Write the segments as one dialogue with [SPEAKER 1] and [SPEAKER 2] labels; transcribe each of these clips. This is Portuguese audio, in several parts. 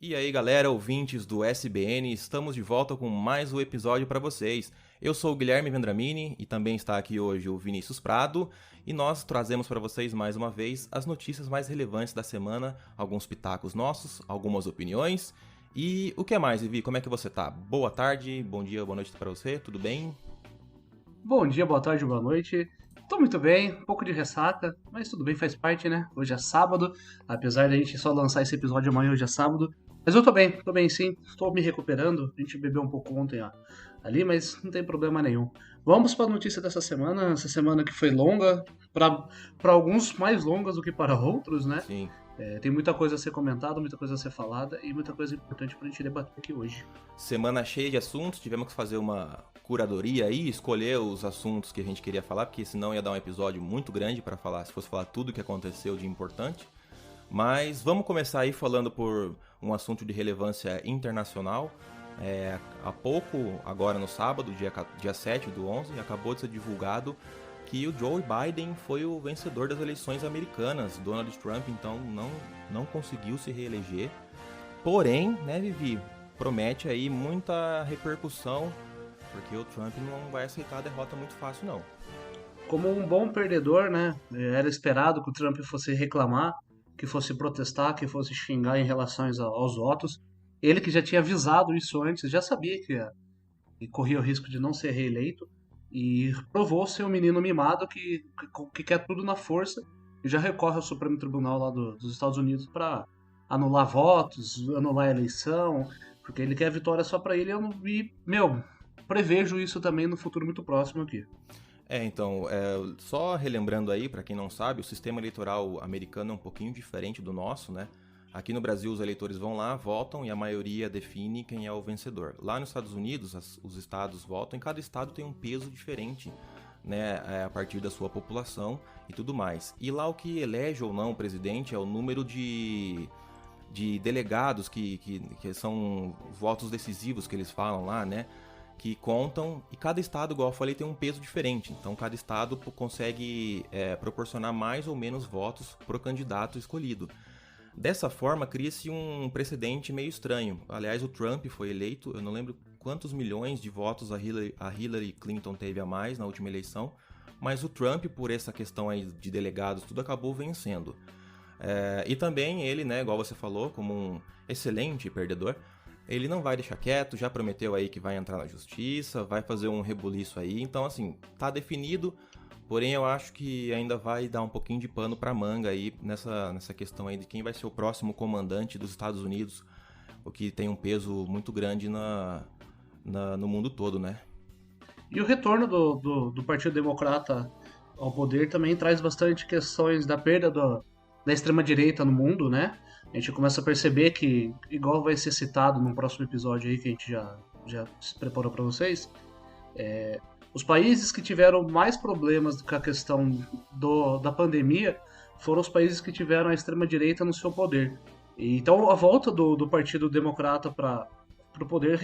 [SPEAKER 1] E aí galera, ouvintes do SBN, estamos de volta com mais um episódio para vocês. Eu sou o Guilherme Vendramini e também está aqui hoje o Vinícius Prado e nós trazemos para vocês mais uma vez as notícias mais relevantes da semana, alguns pitacos nossos, algumas opiniões e o que mais, Vivi? Como é que você tá? Boa tarde, bom dia, boa noite para você, tudo bem?
[SPEAKER 2] Bom dia, boa tarde, boa noite. Tô muito bem, um pouco de ressaca, mas tudo bem, faz parte, né? Hoje é sábado, apesar da gente só lançar esse episódio amanhã, hoje é sábado. Mas eu tô bem sim, estou me recuperando. A gente bebeu um pouco ontem ó, ali, mas não tem problema nenhum. Vamos para a notícia dessa semana, essa semana que foi longa, para alguns mais longas do que para outros, né?
[SPEAKER 1] Sim.
[SPEAKER 2] Tem muita coisa a ser comentada, muita coisa a ser falada e muita coisa importante pra gente debater aqui hoje.
[SPEAKER 1] Semana cheia de assuntos, tivemos que fazer uma curadoria aí, escolher os assuntos que a gente queria falar, porque senão ia dar um episódio muito grande para falar, se fosse falar tudo o que aconteceu de importante. Mas vamos começar aí falando por um assunto de relevância internacional. Há pouco, agora no sábado, dia 7 do 11, acabou de ser divulgado que o Joe Biden foi o vencedor das eleições americanas. Donald Trump, então, não conseguiu se reeleger. Porém, né, Vivi, promete aí muita repercussão, porque o Trump não vai aceitar a derrota muito fácil, não.
[SPEAKER 2] Como um bom perdedor, né? Era esperado que o Trump fosse reclamar, que fosse protestar, que fosse xingar em relação aos votos. Ele que já tinha avisado isso antes, já sabia que corria o risco de não ser reeleito e provou ser um menino mimado que quer tudo na força e já recorre ao Supremo Tribunal lá dos Estados Unidos para anular votos, anular a eleição, porque ele quer a vitória só para ele. Meu, prevejo isso também no futuro muito próximo aqui.
[SPEAKER 1] Então, só relembrando aí, para quem não sabe, o sistema eleitoral americano é um pouquinho diferente do nosso, né? Aqui no Brasil, os eleitores vão lá, votam e a maioria define quem é o vencedor. Lá nos Estados Unidos, os estados votam e cada estado tem um peso diferente, né, a partir da sua população e tudo mais. E lá o que elege ou não o presidente é o número de delegados que são votos decisivos que eles falam lá, né? Que contam, e cada estado, igual eu falei, tem um peso diferente. Então cada estado consegue proporcionar mais ou menos votos para o candidato escolhido. Dessa forma, cria-se um precedente meio estranho. Aliás, o Trump foi eleito, eu não lembro quantos milhões de votos a Hillary Clinton teve a mais na última eleição, mas o Trump, por essa questão aí de delegados, tudo acabou vencendo. E também ele, né, igual você falou, como um excelente perdedor, ele não vai deixar quieto, já prometeu aí que vai entrar na justiça, vai fazer um rebuliço aí, então assim, tá definido, porém eu acho que ainda vai dar um pouquinho de pano pra manga aí nessa questão aí de quem vai ser o próximo comandante dos Estados Unidos, o que tem um peso muito grande no mundo todo, né?
[SPEAKER 2] E o retorno do Partido Democrata ao poder também traz bastante questões da perda da extrema-direita no mundo, né? A gente começa a perceber que, igual vai ser citado no próximo episódio aí que a gente já se preparou para vocês, os países que tiveram mais problemas com a questão da pandemia foram os países que tiveram a extrema-direita no seu poder. Então a volta do Partido Democrata para o poder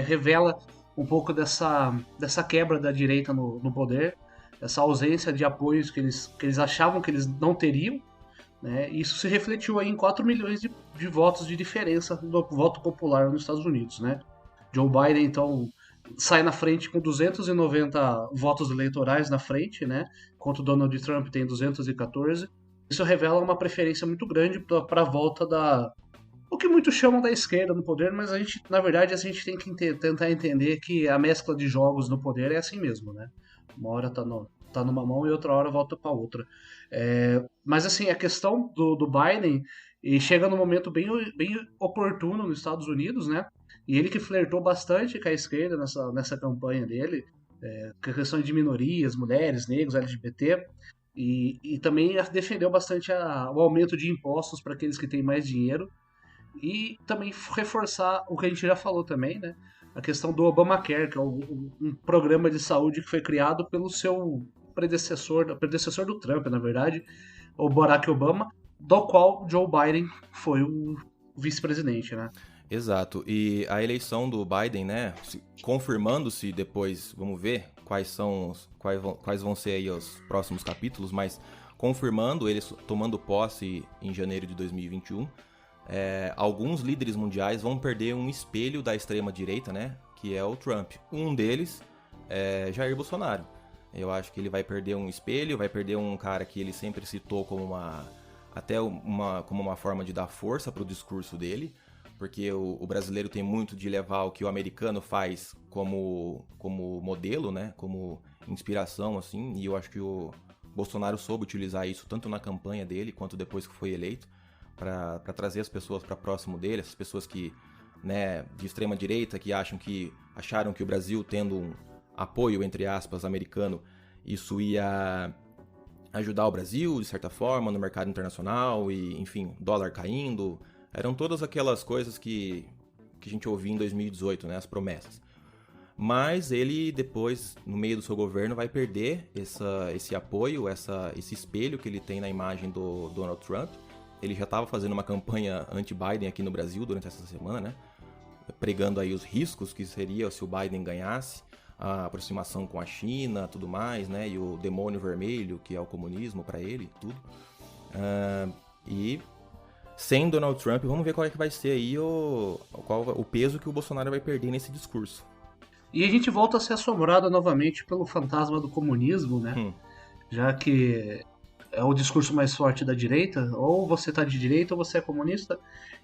[SPEAKER 2] revela um pouco dessa quebra da direita no poder, essa ausência de apoios que eles achavam que eles não teriam, né? Isso se refletiu aí em 4 milhões de votos de diferença do voto popular nos Estados Unidos, né? Joe Biden, então, sai na frente com 290 votos eleitorais na frente, né? Enquanto o Donald Trump tem 214. Isso revela uma preferência muito grande para a volta o que muitos chamam da esquerda no poder, mas na verdade, a gente tem que tentar entender que a mescla de jogos no poder é assim mesmo, né? Uma hora tá numa mão e outra hora volta para outra. Mas assim, a questão do Biden e chega num momento bem oportuno nos Estados Unidos, né? E ele que flertou bastante com a esquerda nessa campanha dele, com a questão de minorias, mulheres, negros, LGBT, e também defendeu bastante o aumento de impostos para aqueles que têm mais dinheiro, e também reforçar o que a gente já falou também, né? A questão do Obamacare, que é um programa de saúde que foi criado pelo seu predecessor do Trump, na verdade, o Barack Obama, do qual Joe Biden foi o vice-presidente, né?
[SPEAKER 1] Exato, e a eleição do Biden, né, confirmando-se depois, vamos ver quais vão ser aí os próximos capítulos, mas confirmando ele tomando posse em janeiro de 2021, alguns líderes mundiais vão perder um espelho da extrema-direita, né? Que é o Trump. Um deles é Jair Bolsonaro. Eu acho que ele vai perder um espelho, vai perder um cara que ele sempre citou como uma forma de dar força para o discurso dele, porque o brasileiro tem muito de levar o que o americano faz como modelo, né? Como inspiração, assim, e eu acho que o Bolsonaro soube utilizar isso tanto na campanha dele quanto depois que foi eleito, para trazer as pessoas para próximo dele, essas pessoas que, né, de extrema direita, que acharam que o Brasil, tendo um apoio, entre aspas, americano, isso ia ajudar o Brasil, de certa forma, no mercado internacional, e, enfim, dólar caindo. Eram todas aquelas coisas que a gente ouvia em 2018, né, as promessas. Mas ele, depois, no meio do seu governo, vai perder esse apoio, esse espelho que ele tem na imagem do Donald Trump. Ele já estava fazendo uma campanha anti-Biden aqui no Brasil durante essa semana, né? Pregando aí os riscos que seria se o Biden ganhasse, a aproximação com a China, tudo mais, né? E o demônio vermelho, que é o comunismo para ele, tudo. E sem Donald Trump, vamos ver qual é que vai ser aí o peso que o Bolsonaro vai perder nesse discurso.
[SPEAKER 2] E a gente volta a ser assombrado novamente pelo fantasma do comunismo, né? Já que é o discurso mais forte da direita, ou você tá de direita ou você é comunista.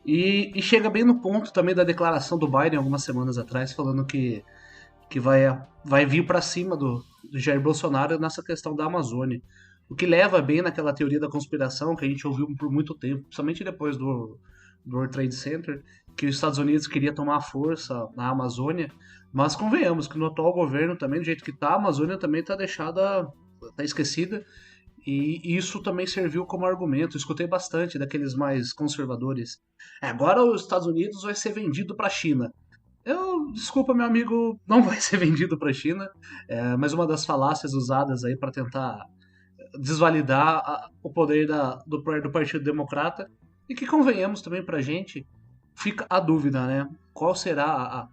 [SPEAKER 2] E chega bem no ponto também da declaração do Biden algumas semanas atrás, falando que vai vir para cima do Jair Bolsonaro nessa questão da Amazônia. O que leva bem naquela teoria da conspiração que a gente ouviu por muito tempo, principalmente depois do World Trade Center, que os Estados Unidos queria tomar força na Amazônia. Mas convenhamos que no atual governo também, do jeito que tá, a Amazônia também tá esquecida. E isso também serviu como argumento. Eu escutei bastante daqueles mais conservadores. Agora os Estados Unidos vai ser vendido para a China. Desculpa, meu amigo, não vai ser vendido para a China. Mas uma das falácias usadas aí para tentar desvalidar o poder do Partido Democrata. E que convenhamos também pra gente, fica a dúvida, né? Qual será a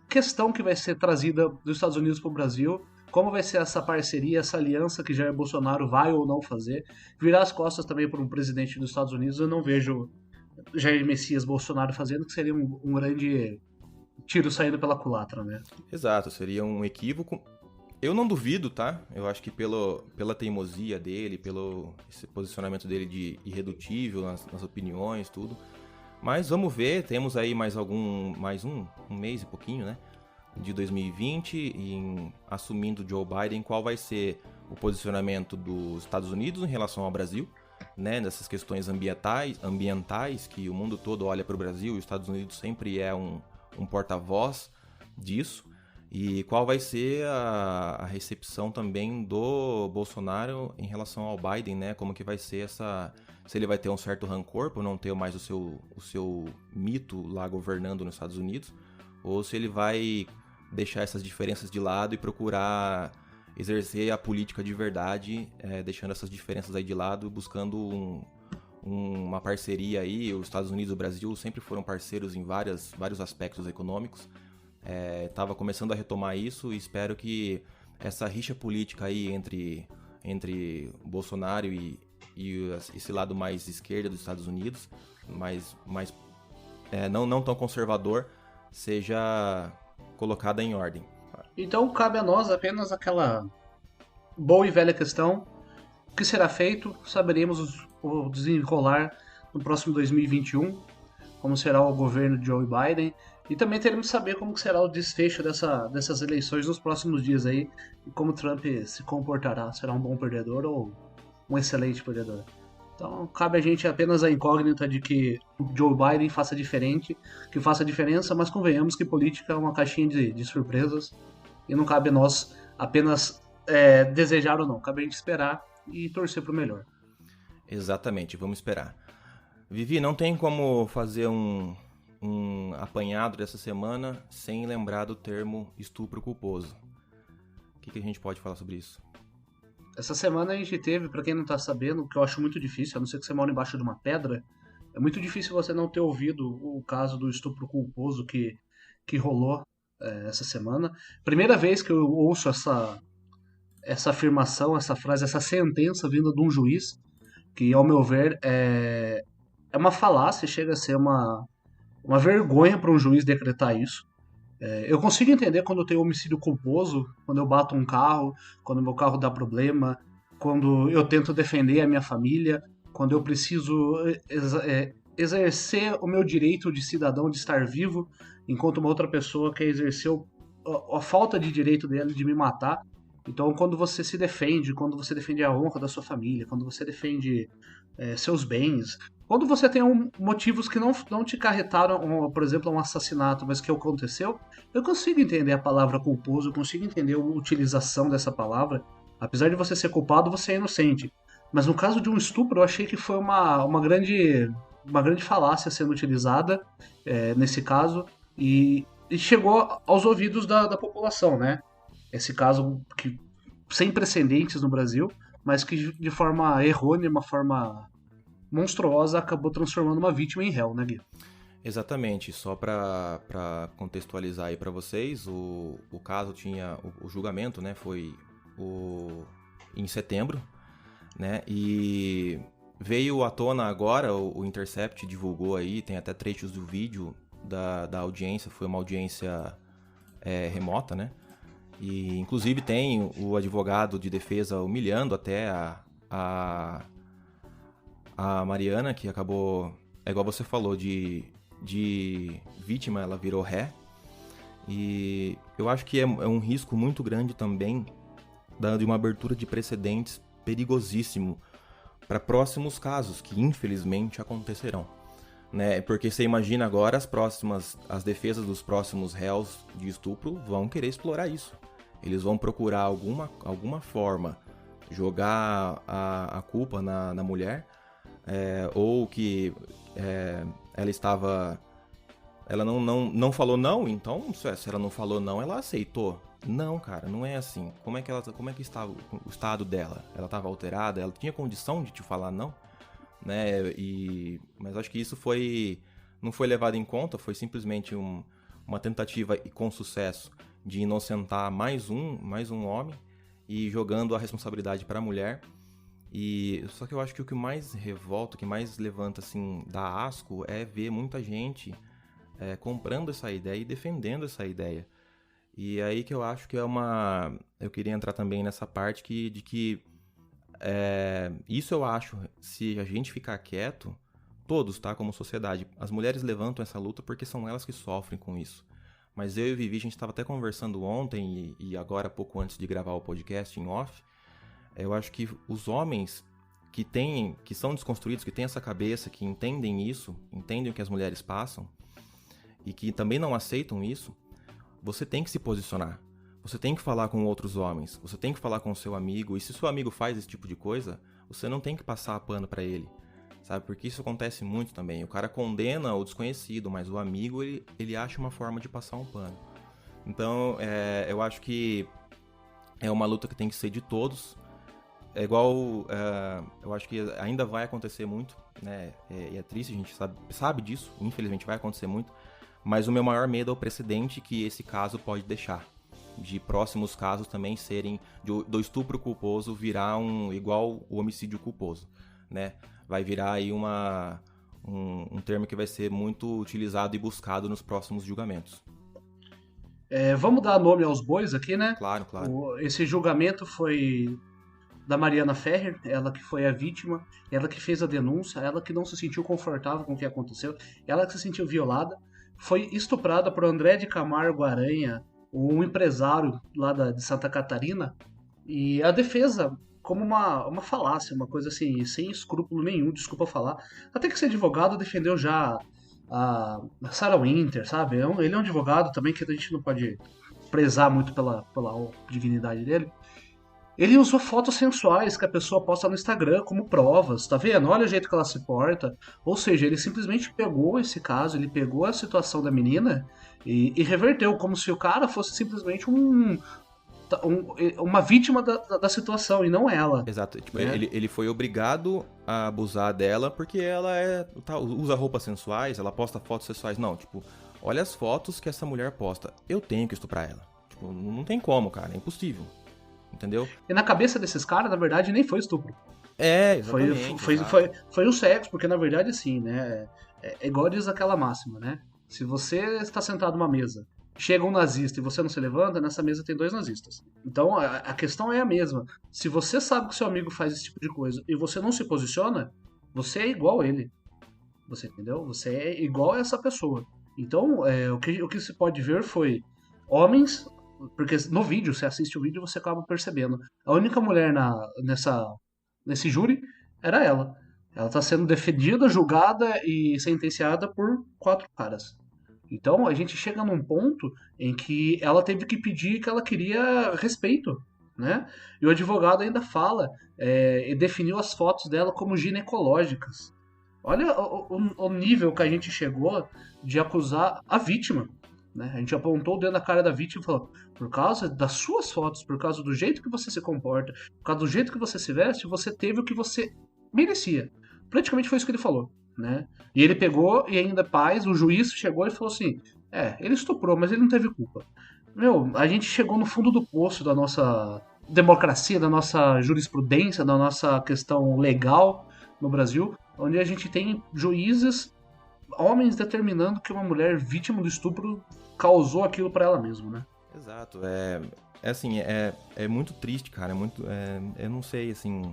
[SPEAKER 2] questão que vai ser trazida dos Estados Unidos para o Brasil? Como vai ser essa parceria, essa aliança que Jair Bolsonaro vai ou não fazer? Virar as costas também para um presidente dos Estados Unidos, eu não vejo Jair Messias Bolsonaro fazendo, que seria um grande tiro saindo pela culatra, né?
[SPEAKER 1] Exato, seria um equívoco. Eu não duvido, tá? Eu acho que pela teimosia dele, pelo esse posicionamento dele de irredutível nas opiniões, tudo. Mas vamos ver, temos aí mais um mês e pouquinho, né? De 2020, e assumindo Joe Biden, qual vai ser o posicionamento dos Estados Unidos em relação ao Brasil, né? Nessas questões ambientais que o mundo todo olha para o Brasil, e os Estados Unidos sempre é um porta-voz disso. E qual vai ser a recepção também do Bolsonaro em relação ao Biden, né? Como que vai ser se ele vai ter um certo rancor por não ter mais o seu mito lá governando nos Estados Unidos, ou se ele vai deixar essas diferenças de lado e procurar exercer a política de verdade, deixando essas diferenças aí de lado, buscando uma parceria aí. Os Estados Unidos e o Brasil sempre foram parceiros em vários aspectos econômicos. Estava começando a retomar isso e espero que essa rixa política aí entre Bolsonaro e esse lado mais esquerda dos Estados Unidos, não tão conservador, seja colocada em ordem.
[SPEAKER 2] Então cabe a nós apenas aquela boa e velha questão: o que será feito? Saberemos o desenrolar no próximo 2021, como será o governo de Joe Biden, e também teremos que saber como será o desfecho dessas eleições nos próximos dias aí, e como Trump se comportará. Será um bom perdedor ou um excelente perdedor? Então cabe a gente apenas a incógnita de que o Joe Biden faça diferente, que faça diferença, mas convenhamos que política é uma caixinha de surpresas e não cabe a nós apenas desejar ou não, cabe a gente esperar e torcer pro melhor.
[SPEAKER 1] Exatamente, vamos esperar. Vivi, não tem como fazer um apanhado dessa semana sem lembrar do termo estupro culposo. O que a gente pode falar sobre isso?
[SPEAKER 2] Essa semana a gente teve, pra quem não tá sabendo, o que eu acho muito difícil, a não ser que você mora embaixo de uma pedra, é muito difícil você não ter ouvido o caso do estupro culposo que rolou essa semana. Primeira vez que eu ouço essa afirmação, essa frase, essa sentença vinda de um juiz, que ao meu ver é é uma falácia, chega a ser uma vergonha para um juiz decretar isso. Eu consigo entender quando eu tenho homicídio culposo, quando eu bato um carro, quando meu carro dá problema, quando eu tento defender a minha família, quando eu preciso exercer o meu direito de cidadão de estar vivo, enquanto uma outra pessoa quer exercer a falta de direito dele de me matar. Então, quando você se defende, quando você defende a honra da sua família, quando você defende seus bens, quando você tem motivos que não te carretaram, por exemplo, a um assassinato, mas que aconteceu, eu consigo entender a palavra culposo, eu consigo entender a utilização dessa palavra. Apesar de você ser culpado, você é inocente. Mas no caso de um estupro, eu achei que foi uma grande falácia sendo utilizada nesse caso e chegou aos ouvidos da população, né? Esse caso que sem precedentes no Brasil, mas que de forma errônea, uma forma monstruosa, acabou transformando uma vítima em réu, né, Gui?
[SPEAKER 1] Exatamente, só para contextualizar aí para vocês, o caso tinha, o julgamento, né, foi em setembro, né, e veio à tona agora, o Intercept divulgou aí, tem até trechos do vídeo da audiência, foi uma audiência remota, né, e inclusive tem o advogado de defesa humilhando até a Mariana, que acabou, é igual você falou, de vítima, ela virou ré. E eu acho que é um risco muito grande também de uma abertura de precedentes perigosíssimo para próximos casos que infelizmente acontecerão, né? Porque você imagina agora as defesas dos próximos réus de estupro vão querer explorar isso. Eles vão procurar alguma forma jogar a culpa na mulher, ou que ela não falou não, então se ela não falou não, ela aceitou. Não, cara, não é assim. Como é que estava o estado dela? Ela estava alterada? Ela tinha condição de te falar não? Né? Mas acho que isso não foi levado em conta, foi simplesmente uma tentativa e com sucesso de inocentar mais um homem e jogando a responsabilidade para a mulher. Só que eu acho que o que mais revolta, o que mais levanta, assim, dá asco, é ver muita gente comprando essa ideia e defendendo essa ideia. E aí que eu acho que eu queria entrar também nessa parte de que isso eu acho, se a gente ficar quieto, todos, tá, como sociedade, as mulheres levantam essa luta porque são elas que sofrem com isso. Mas eu e Vivi, a gente estava até conversando ontem e agora, pouco antes de gravar o podcast em off, eu acho que os homens que são desconstruídos, que têm essa cabeça, que entendem isso, entendem o que as mulheres passam e que também não aceitam isso, você tem que se posicionar. Você tem que falar com outros homens, você tem que falar com o seu amigo, e se seu amigo faz esse tipo de coisa, você não tem que passar pano pra ele, sabe? Porque isso acontece muito também. O cara condena o desconhecido, mas o amigo, ele acha uma forma de passar um pano. Então, eu acho que é uma luta que tem que ser de todos. É igual, eu acho que ainda vai acontecer muito, né? E é triste, a gente sabe disso, infelizmente vai acontecer muito. Mas o meu maior medo é o precedente que esse caso pode deixar. De próximos casos também serem, do estupro culposo virar igual o homicídio culposo, né? Vai virar aí um termo que vai ser muito utilizado e buscado nos próximos julgamentos.
[SPEAKER 2] Vamos dar nome aos bois aqui, né?
[SPEAKER 1] Claro, claro.
[SPEAKER 2] Esse julgamento foi da Mariana Ferrer, ela que foi a vítima, ela que fez a denúncia, ela que não se sentiu confortável com o que aconteceu, ela que se sentiu violada, foi estuprada por André de Camargo Aranha, um empresário lá de Santa Catarina, e a defesa, como uma falácia, uma coisa assim, sem escrúpulo nenhum, desculpa falar, até que esse advogado defendeu já a Sarah Winter, sabe? Ele é um advogado também que a gente não pode prezar muito pela dignidade dele. Ele usou fotos sensuais que a pessoa posta no Instagram como provas, tá vendo? Olha o jeito que ela se porta. Ou seja, ele simplesmente pegou esse caso, ele pegou a situação da menina e reverteu, como se o cara fosse simplesmente uma vítima da situação e não ela.
[SPEAKER 1] Exato. Tipo,
[SPEAKER 2] né?
[SPEAKER 1] ele foi obrigado a abusar dela porque ela usa roupas sensuais, ela posta fotos sensuais. Não, tipo, olha as fotos que essa mulher posta. Eu tenho que estuprar ela. Tipo, não tem como, cara. É impossível. Entendeu?
[SPEAKER 2] E na cabeça desses caras, na verdade, nem foi estupro. Foi,
[SPEAKER 1] exatamente,
[SPEAKER 2] foi,
[SPEAKER 1] exato.
[SPEAKER 2] foi, foi o sexo, porque na verdade, assim, né? É igual diz aquela máxima, né? Se você está sentado numa mesa, chega um nazista e você não se levanta, nessa mesa tem dois nazistas. Então a questão é a mesma. Se você sabe que seu amigo faz esse tipo de coisa e você não se posiciona, você é igual a ele. Você entendeu? Você é igual a essa pessoa. Então, o que se pode ver foi homens, porque no vídeo, você assiste o vídeo, você acaba percebendo. A única mulher nesse júri era ela. Ela está sendo defendida, julgada e sentenciada por 4 caras. Então a gente chega num ponto em que ela teve que pedir que ela queria respeito, né? E o advogado ainda fala e definiu as fotos dela como ginecológicas. Olha o nível que a gente chegou de acusar a vítima. Né? A gente apontou o dedo na cara da vítima e falou: por causa das suas fotos, por causa do jeito que você se comporta, por causa do jeito que você se veste, você teve o que você merecia. Praticamente foi isso que ele falou. Né? E ele pegou e ainda paz, o juiz chegou e falou assim: ele estuprou, mas ele não teve culpa. Meu, a gente chegou no fundo do poço da nossa democracia, da nossa jurisprudência, da nossa questão legal no Brasil, onde a gente tem juízes, homens determinando que uma mulher vítima do estupro causou aquilo para ela mesma, né?
[SPEAKER 1] Exato, é assim, é muito triste, cara, eu não sei, assim,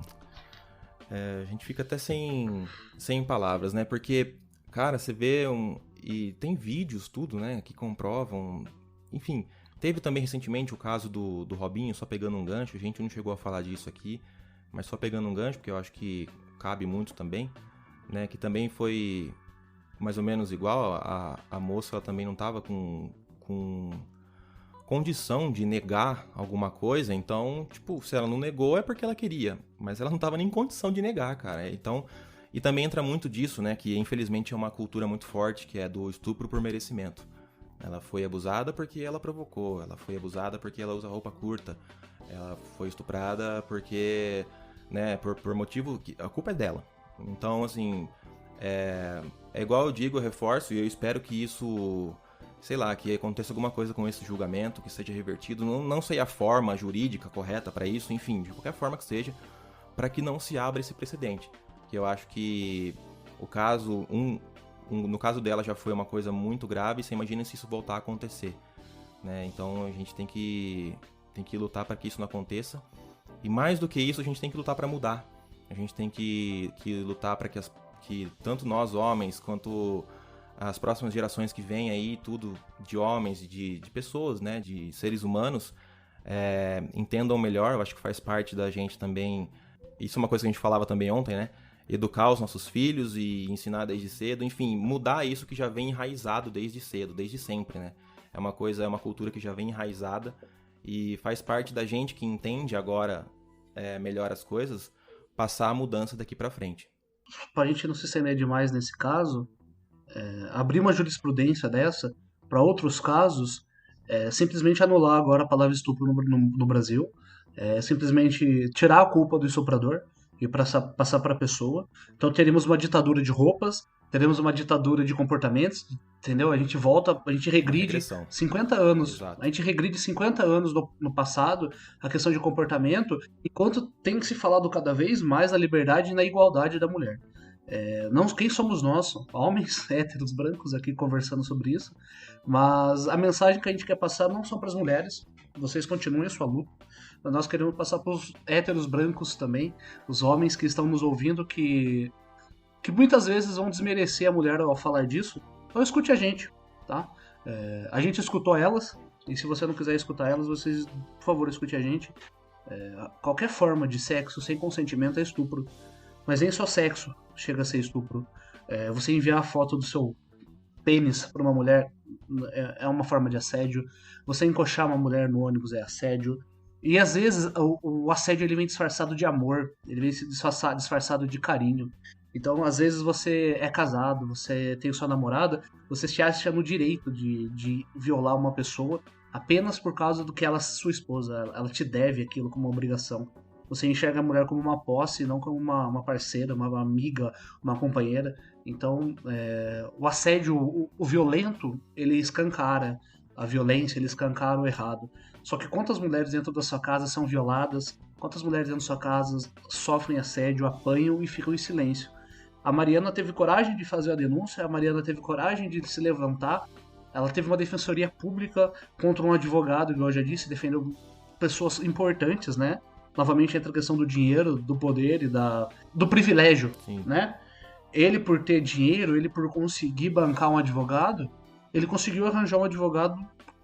[SPEAKER 1] a gente fica até sem palavras, né, porque, cara, você vê e tem vídeos, tudo, né, que comprovam, enfim, teve também recentemente o caso do Robinho, só pegando um gancho, a gente não chegou a falar disso aqui, mas só pegando um gancho, porque eu acho que cabe muito também, né, que também foi mais ou menos igual, a moça ela também não estava com condição de negar alguma coisa, então, tipo, se ela não negou é porque ela queria, mas ela não estava nem em condição de negar, cara. Então, e também entra muito disso, né, que infelizmente é uma cultura muito forte, que é do estupro por merecimento. Ela foi abusada porque ela provocou, ela foi abusada porque ela usa roupa curta, ela foi estuprada porque, né, por motivo que a culpa é dela. Então, assim, é igual eu digo, eu reforço, e eu espero que isso, sei lá, que aconteça alguma coisa com esse julgamento, que seja revertido. Não sei a forma jurídica correta para isso, enfim, de qualquer forma que seja, para que não se abra esse precedente. Que eu acho que o caso, no caso dela já foi uma coisa muito grave, você imagina se isso voltar a acontecer. Né? Então a gente tem que lutar para que isso não aconteça. E mais do que isso, a gente tem que lutar para mudar. A gente tem que lutar para que tanto nós homens quanto as próximas gerações que vêm aí, tudo de homens, de pessoas, né, de seres humanos, entendam melhor. Eu acho que faz parte da gente também, isso é uma coisa que a gente falava também ontem, né, educar os nossos filhos e ensinar desde cedo, enfim, mudar isso que já vem enraizado desde cedo, desde sempre, né, é uma cultura que já vem enraizada e faz parte da gente que entende agora melhor as coisas, passar a mudança daqui pra frente.
[SPEAKER 2] Pra gente não se estender demais nesse caso, abrir uma jurisprudência dessa para outros casos simplesmente anular agora a palavra estupro no Brasil, simplesmente tirar a culpa do estuprador e passar para a pessoa. Então teríamos uma ditadura de roupas, teremos uma ditadura de comportamentos, entendeu? A gente volta, a gente
[SPEAKER 1] Uma
[SPEAKER 2] regride
[SPEAKER 1] regressão.
[SPEAKER 2] 50 anos, a
[SPEAKER 1] Exato.
[SPEAKER 2] gente regride 50 anos no passado, a questão de comportamento, enquanto tem que se falado cada vez mais na liberdade e na igualdade da mulher. Não quem somos nós, homens héteros brancos aqui conversando sobre isso, mas a mensagem que a gente quer passar não são para as mulheres, vocês continuem a sua luta, mas nós queremos passar para os héteros brancos também, os homens que estão nos ouvindo, que muitas vezes vão desmerecer a mulher ao falar disso. Então escute a gente, tá? A gente escutou elas, e se você não quiser escutar elas, vocês, por favor, escute a gente. Qualquer forma de sexo sem consentimento é estupro. Mas nem só sexo chega a ser estupro. Você enviar a foto do seu pênis para uma mulher é uma forma de assédio. Você encoxar uma mulher no ônibus é assédio. E às vezes o assédio ele vem disfarçado de amor, ele vem se disfarçado de carinho. Então, às vezes você é casado, você tem sua namorada, você se acha no direito de violar uma pessoa apenas por causa do que ela é sua esposa. Ela te deve aquilo como uma obrigação. Você enxerga a mulher como uma posse, não como uma parceira, uma amiga, uma companheira. Então, o assédio, o violento, ele escancara a violência, ele escancara o errado. Só que quantas mulheres dentro da sua casa são violadas, Quantas mulheres dentro da sua casa sofrem assédio, apanham e ficam em silêncio? A Mariana teve coragem de fazer a denúncia, a Mariana teve coragem de se levantar, ela teve uma defensoria pública contra um advogado, igual eu já disse, defendeu pessoas importantes, né? Novamente entra a questão do dinheiro, do poder e do privilégio,
[SPEAKER 1] Sim.
[SPEAKER 2] né? Ele, por ter dinheiro, ele por conseguir bancar um advogado, ele conseguiu arranjar um advogado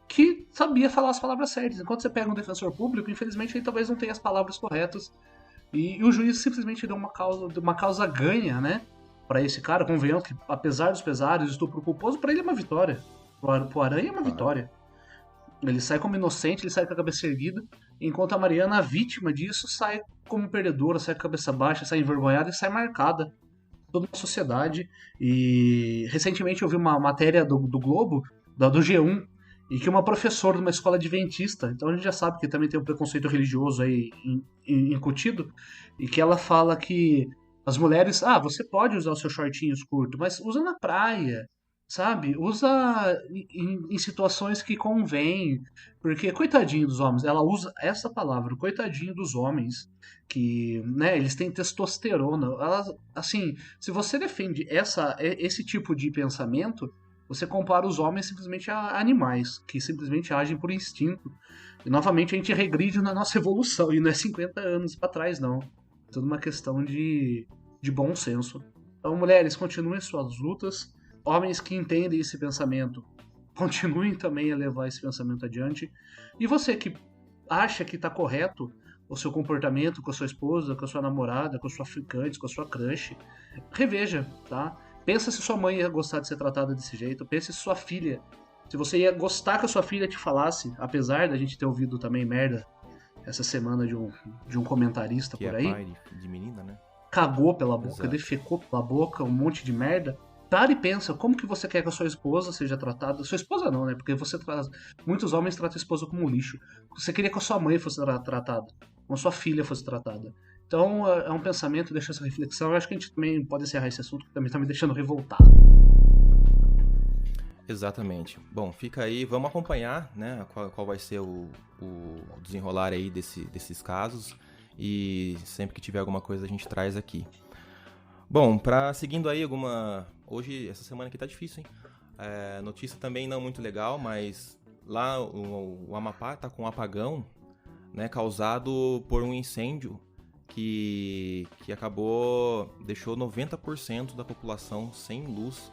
[SPEAKER 2] que sabia falar as palavras certas. Enquanto você pega um defensor público, infelizmente ele talvez não tenha as palavras corretas. E o juiz simplesmente deu uma causa ganha, né? Pra esse cara, convenhamos que, apesar dos pesares, estupro culposo, pra ele é uma vitória. Pro Aranha é uma vitória. Ele sai como inocente, ele sai com a cabeça erguida, enquanto a Mariana, a vítima disso, sai como perdedora, sai com a cabeça baixa, sai envergonhada e sai marcada toda a sociedade. E recentemente eu vi uma matéria do Globo, do G1, e que uma professora de uma escola adventista, então a gente já sabe que também tem um preconceito religioso aí incutido, e que ela fala que as mulheres, você pode usar os seus shortinhos curtos, mas usa na praia, sabe? Usa em situações que convém, porque coitadinho dos homens, ela usa essa palavra, coitadinho dos homens, que, né, eles têm testosterona. Elas, assim, se você defende esse tipo de pensamento, você compara os homens simplesmente a animais, que simplesmente agem por instinto. E novamente a gente regride na nossa evolução, e não é 50 anos para trás, não. É tudo uma questão de bom senso. Então, mulheres, continuem suas lutas. Homens que entendem esse pensamento, continuem também a levar esse pensamento adiante. E você que acha que está correto o seu comportamento com a sua esposa, com a sua namorada, com a sua ficante, com a sua crush, reveja, tá? Pensa se sua mãe ia gostar de ser tratada desse jeito. Pensa se sua filha, se você ia gostar que a sua filha te falasse, apesar da gente ter ouvido também merda essa semana de um comentarista
[SPEAKER 1] que
[SPEAKER 2] por
[SPEAKER 1] é
[SPEAKER 2] aí.
[SPEAKER 1] Pai de menina, né?
[SPEAKER 2] Cagou pela boca,
[SPEAKER 1] Exato.
[SPEAKER 2] defecou pela boca, um monte de merda. Para e pensa, como que você quer que a sua esposa seja tratada? Sua esposa não, né? Porque muitos homens tratam a esposa como lixo. Você queria que a sua mãe fosse tratada, como a sua filha fosse tratada. Então é um pensamento, deixa essa reflexão. Eu acho que a gente também pode encerrar esse assunto, que também está me deixando revoltado.
[SPEAKER 1] Exatamente. Bom, fica aí, vamos acompanhar, né, qual vai ser o desenrolar aí desses casos, e sempre que tiver alguma coisa a gente traz aqui. Bom, seguindo aí hoje, essa semana aqui tá difícil, hein? Notícia também não muito legal, mas lá o Amapá tá com um apagão, né, causado por um incêndio que deixou 90% da população sem luz.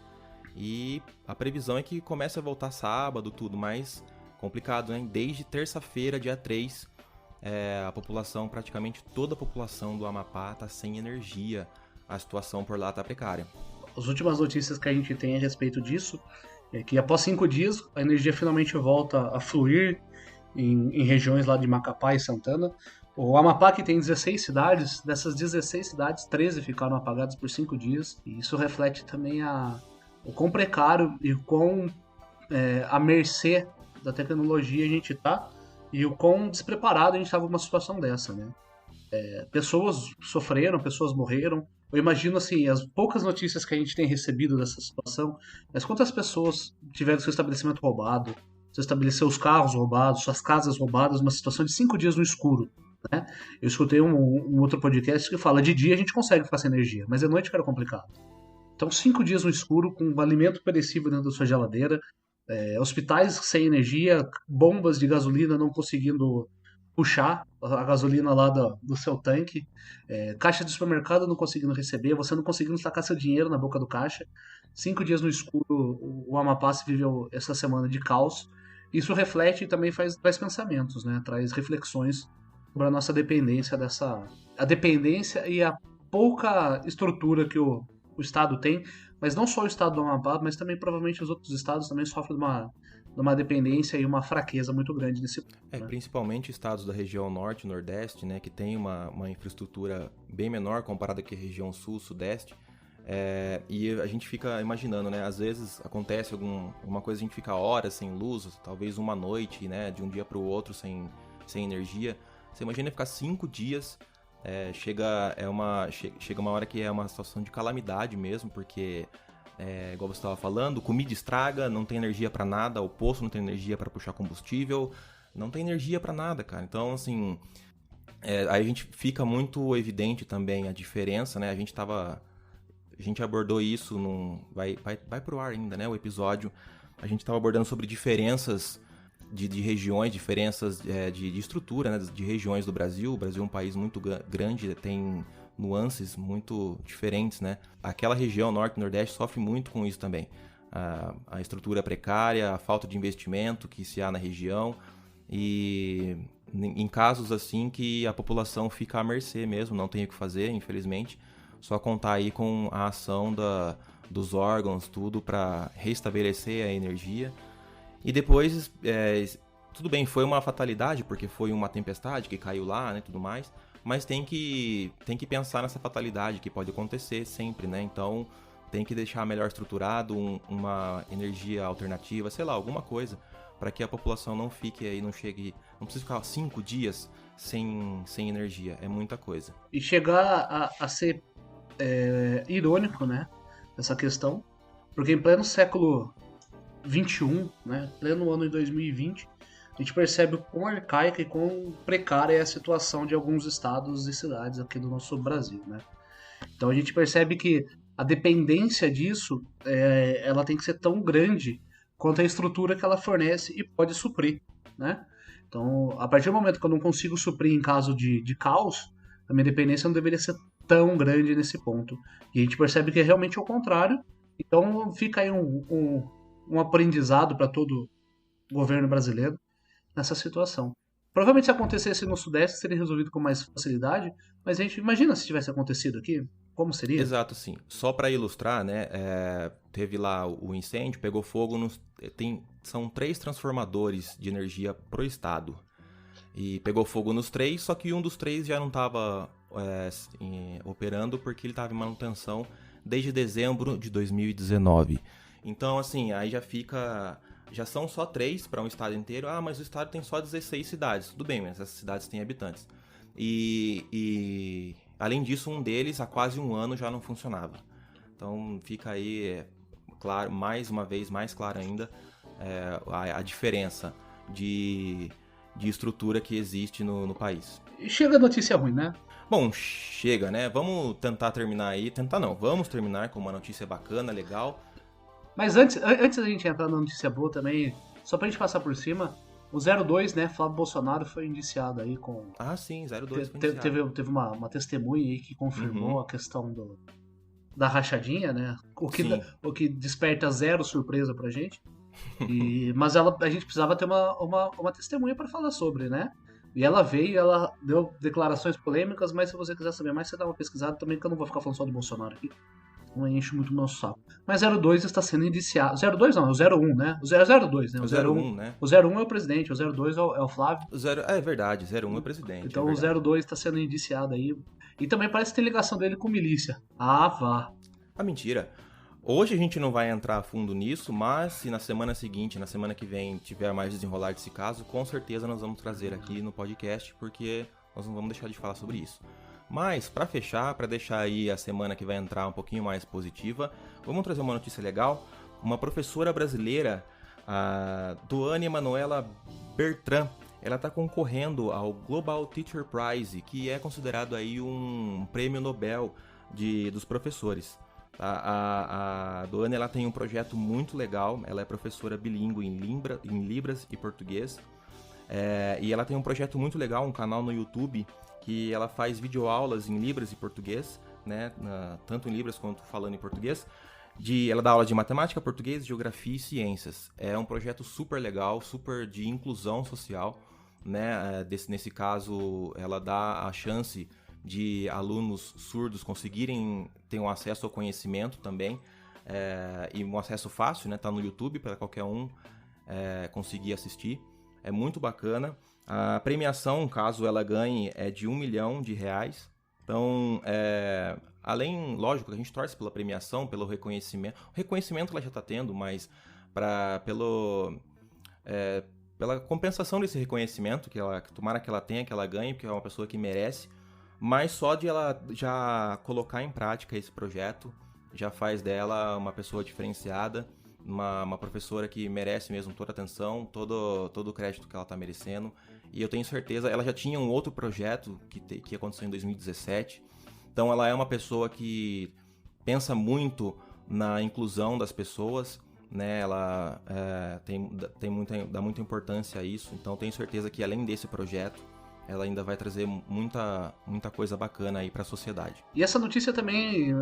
[SPEAKER 1] E a previsão é que comece a voltar sábado, tudo, mas complicado, né? Desde terça-feira, dia 3, praticamente toda a população do Amapá está sem energia. A situação por lá está precária.
[SPEAKER 2] As últimas notícias que a gente tem a respeito disso é que após 5 dias a energia finalmente volta a fluir em regiões lá de Macapá e Santana. O Amapá, que tem 16 cidades, dessas 16 cidades, 13 ficaram apagadas por 5 dias. E isso reflete também o quão precário e o quão à mercê da tecnologia a gente tá, e o quão despreparado a gente estava numa situação dessa, né? Pessoas sofreram, pessoas morreram. Eu imagino, assim, as poucas notícias que a gente tem recebido dessa situação, mas quantas pessoas tiveram seu estabelecimento roubado, seus carros roubados, suas casas roubadas, uma situação de 5 dias no escuro, né? Eu escutei um outro podcast que fala, de dia a gente consegue ficar sem energia, mas à noite que era complicado. Então, 5 dias no escuro, com um alimento perecível dentro da sua geladeira, hospitais sem energia, bombas de gasolina não conseguindo puxar a gasolina lá do seu tanque, caixa de supermercado não conseguindo receber, você não conseguindo sacar seu dinheiro na boca do caixa. 5 dias no escuro, o Amapá se viveu essa semana de caos. Isso reflete e também traz pensamentos, né? Traz reflexões sobre a nossa dependência a dependência e a pouca estrutura que o Estado tem, mas não só o Estado do Amapá, mas também provavelmente os outros estados também sofrem de uma dependência e uma fraqueza muito grande nesse ponto. Né?
[SPEAKER 1] Principalmente estados da região norte e nordeste, né, que tem uma infraestrutura bem menor comparada com a região sul, sudeste, e a gente fica imaginando, né, às vezes acontece alguma coisa, a gente fica horas sem luz, talvez uma noite, né, de um dia para o outro sem energia. Você imagina ficar 5 dias, chega uma hora que é uma situação de calamidade mesmo, porque, igual você estava falando, comida estraga, não tem energia para nada, o poço não tem energia para puxar combustível, não tem energia para nada, cara. Então, assim, Aí a gente fica muito evidente também a diferença, né? A gente abordou isso vai pro ar ainda, né? O episódio. A gente estava abordando sobre diferenças de regiões, diferenças de estrutura, né? De regiões do Brasil. O Brasil é um país muito grande, tem nuances muito diferentes, né? Aquela região norte e nordeste sofre muito com isso também. A estrutura precária, a falta de investimento que se há na região e em casos assim que a população fica à mercê mesmo, não tem o que fazer, infelizmente, só contar aí com a ação dos órgãos, tudo para restabelecer a energia. E depois, tudo bem, foi uma fatalidade, porque foi uma tempestade que caiu lá, né, tudo mais, mas tem que pensar nessa fatalidade que pode acontecer sempre, né? Então tem que deixar melhor estruturado, uma energia alternativa, sei lá, alguma coisa, para que a população não fique aí, não precisa ficar 5 dias sem energia, é muita coisa.
[SPEAKER 2] E chegar a ser irônico, né, essa questão, porque em pleno século XXI, né, pleno ano de 2020, a gente percebe o quão arcaica e quão precária é a situação de alguns estados e cidades aqui do nosso Brasil, né? Então a gente percebe que a dependência disso, ela tem que ser tão grande quanto a estrutura que ela fornece e pode suprir, né? Então, a partir do momento que eu não consigo suprir em caso de caos, a minha dependência não deveria ser tão grande nesse ponto. E a gente percebe que é realmente o contrário. Então, fica aí um aprendizado para todo governo brasileiro nessa situação. Provavelmente se acontecesse no Sudeste seria resolvido com mais facilidade, mas a gente imagina se tivesse acontecido aqui, como seria?
[SPEAKER 1] Exato, sim. Só para ilustrar, né, teve lá o incêndio, pegou fogo, são 3 transformadores de energia pro estado. E pegou fogo nos 3, só que um dos 3 já não estava operando porque ele estava em manutenção desde dezembro de 2019. Então, assim, aí já são só 3 para um estado inteiro. Ah, mas o estado tem só 16 cidades. Tudo bem, mas essas cidades têm habitantes. E além disso, um deles há quase um ano já não funcionava. Então fica aí, claro, mais uma vez, mais claro ainda, a diferença de estrutura que existe no país.
[SPEAKER 2] E chega a notícia ruim, né?
[SPEAKER 1] Bom, chega, né? Vamos tentar terminar aí. Tentar não, vamos terminar com uma notícia bacana, legal.
[SPEAKER 2] Mas antes da gente entrar na notícia boa também, só pra gente passar por cima, o 02, né, Flávio Bolsonaro foi indiciado aí com...
[SPEAKER 1] Ah, sim, 02 foi indiciado.
[SPEAKER 2] Teve uma testemunha aí que confirmou a questão da rachadinha, né? O que desperta zero surpresa pra gente. Mas a gente precisava ter uma testemunha para falar sobre, né? E ela veio, ela deu declarações polêmicas, mas se você quiser saber mais, você dá uma pesquisada também, que eu não vou ficar falando só do Bolsonaro aqui. Não enche muito o nosso saco. Mas 02 está sendo indiciado. 02 não, é o 01, né? O 02, né?
[SPEAKER 1] O 01, né?
[SPEAKER 2] O 01 é o presidente, o 02 é o Flávio.
[SPEAKER 1] É verdade, 01 é o presidente.
[SPEAKER 2] Então o 02 está sendo indiciado aí. E também parece que tem ligação dele com milícia. Ah, vá.
[SPEAKER 1] Ah, mentira. Hoje a gente não vai entrar a fundo nisso, mas se na semana seguinte, na semana que vem, tiver mais desenrolar desse caso, com certeza nós vamos trazer aqui no podcast, porque nós não vamos deixar de falar sobre isso. Mas, para fechar, para deixar aí a semana que vai entrar um pouquinho mais positiva, vamos trazer uma notícia legal. Uma professora brasileira, a Doane Emanuela Bertrand, ela está concorrendo ao Global Teacher Prize, que é considerado aí um prêmio Nobel dos professores. A Doane, ela tem um projeto muito legal, ela é professora bilíngue em Libras e português, e ela tem um projeto muito legal, um canal no YouTube, que ela faz videoaulas em Libras e português, né, tanto em Libras quanto falando em português. Ela dá aula de matemática, português, geografia e ciências. É um projeto super legal, super de inclusão social, né? Nesse caso, ela dá a chance de alunos surdos conseguirem ter um acesso ao conhecimento também, e um acesso fácil, né? Tá no YouTube para qualquer um conseguir assistir. É muito bacana. A premiação, caso ela ganhe, é de R$1 milhão. Então, além, lógico, a gente torce pela premiação, pelo reconhecimento. O reconhecimento ela já está tendo, mas pela compensação desse reconhecimento, tomara que ela tenha, que ela ganhe, porque é uma pessoa que merece. Mas só de ela já colocar em prática esse projeto, já faz dela uma pessoa diferenciada. uma professora que merece mesmo toda a atenção, todo o crédito que ela está merecendo. E eu tenho certeza, ela já tinha um outro projeto que aconteceu em 2017. Então ela é uma pessoa que pensa muito na inclusão das pessoas, né? Ela dá muita importância a isso. Então tenho certeza que além desse projeto, ela ainda vai trazer muita coisa bacana aí para a sociedade.
[SPEAKER 2] E essa notícia também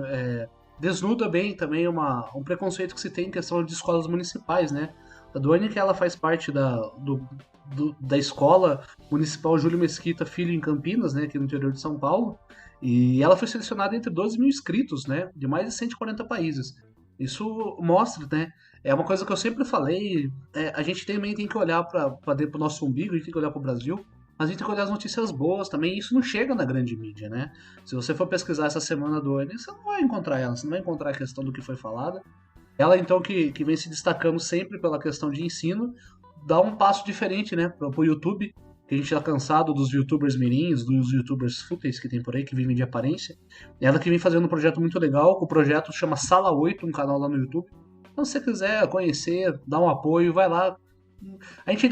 [SPEAKER 2] desnuda bem também um preconceito que se tem em questão de escolas municipais, né? A Duane, que ela faz parte da escola municipal Júlio Mesquita Filho em Campinas, né, aqui no interior de São Paulo, e ela foi selecionada entre 12 mil inscritos, né, de mais de 140 países. Isso mostra, né, é uma coisa que eu sempre falei, a gente também tem que olhar para dentro do nosso umbigo, a gente tem que olhar para o Brasil, mas a gente tem que olhar as notícias boas também, e isso não chega na grande mídia, né? Se você for pesquisar essa semana do Duane, você não vai encontrar ela, você não vai encontrar a questão do que foi falada. Ela, então, que vem se destacando sempre pela questão de ensino, dá um passo diferente, né, pro YouTube, que a gente tá cansado dos youtubers mirins, dos youtubers fúteis que tem por aí, que vivem de aparência. Ela que vem fazendo um projeto muito legal, o projeto chama Sala 8, um canal lá no YouTube. Então, se você quiser conhecer, dar um apoio, vai lá.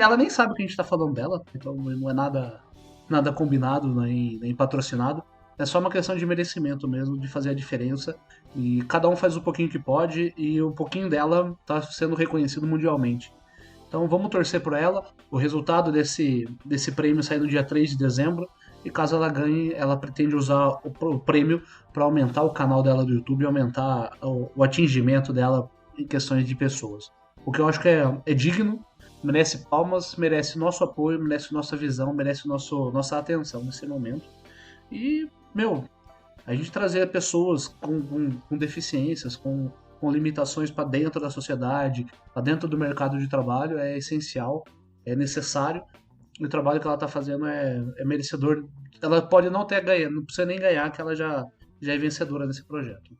[SPEAKER 2] Ela nem sabe o que a gente tá falando dela, então não é nada combinado, nem patrocinado. É só uma questão de merecimento mesmo, de fazer a diferença. E cada um faz um pouquinho que pode, e um pouquinho dela tá sendo reconhecido mundialmente. Então vamos torcer por ela. O resultado desse prêmio sai no dia 3 de dezembro. E caso ela ganhe, ela pretende usar o prêmio para aumentar o canal dela do YouTube e aumentar o atingimento dela em questões de pessoas. O que eu acho que é digno, merece palmas, merece nosso apoio, merece nossa visão, merece nossa atenção nesse momento. E, a gente trazer pessoas com deficiências, com limitações para dentro da sociedade, para dentro do mercado de trabalho é essencial, é necessário. E o trabalho que ela está fazendo é merecedor. Ela pode não ter ganho, não precisa nem ganhar, que ela já é vencedora nesse projeto.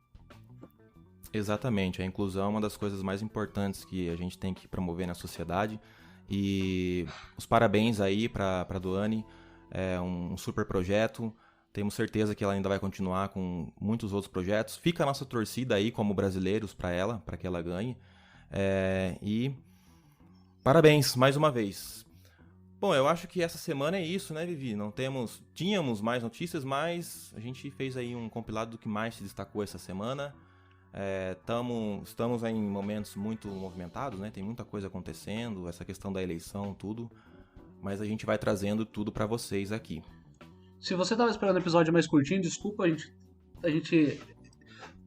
[SPEAKER 1] Exatamente, a inclusão é uma das coisas mais importantes que a gente tem que promover na sociedade. E os parabéns aí para a Duane, é um super projeto. Temos certeza que ela ainda vai continuar com muitos outros projetos. Fica a nossa torcida aí como brasileiros para que ela ganhe. E parabéns mais uma vez. Bom, eu acho que essa semana é isso, né, Vivi? Tínhamos mais notícias, mas a gente fez aí um compilado do que mais se destacou essa semana. Estamos em momentos muito movimentados, né? Tem muita coisa acontecendo, essa questão da eleição, tudo. Mas a gente vai trazendo tudo para vocês aqui.
[SPEAKER 2] Se você estava esperando um episódio mais curtinho, desculpa, a gente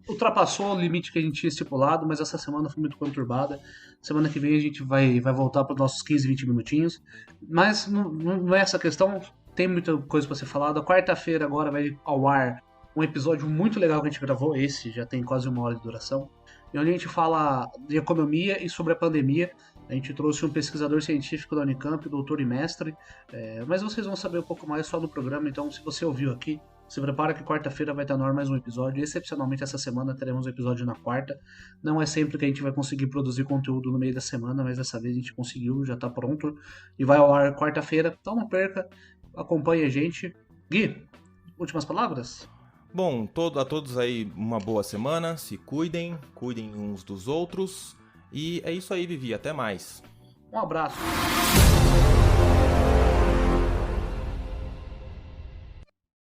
[SPEAKER 2] ultrapassou o limite que a gente tinha estipulado, mas essa semana foi muito conturbada. Semana que vem a gente vai voltar para os nossos 15, 20 minutinhos. Mas não é essa questão, tem muita coisa para ser falada. Quarta-feira agora vai ao ar um episódio muito legal que a gente gravou, esse já tem quase 1 hora de duração, e onde a gente fala de economia e sobre a pandemia. A gente trouxe um pesquisador científico da Unicamp, doutor e mestre, mas vocês vão saber um pouco mais só no programa, então se você ouviu aqui, se prepara que quarta-feira vai estar no ar mais um episódio. Excepcionalmente essa semana teremos um episódio na quarta. Não é sempre que a gente vai conseguir produzir conteúdo no meio da semana, mas dessa vez a gente conseguiu, já está pronto, e vai ao ar quarta-feira, então não perca, acompanhe a gente. Gui, últimas palavras?
[SPEAKER 1] Bom, a todos aí uma boa semana, se cuidem uns dos outros. E é isso aí, Vivi. Até mais.
[SPEAKER 2] Um abraço.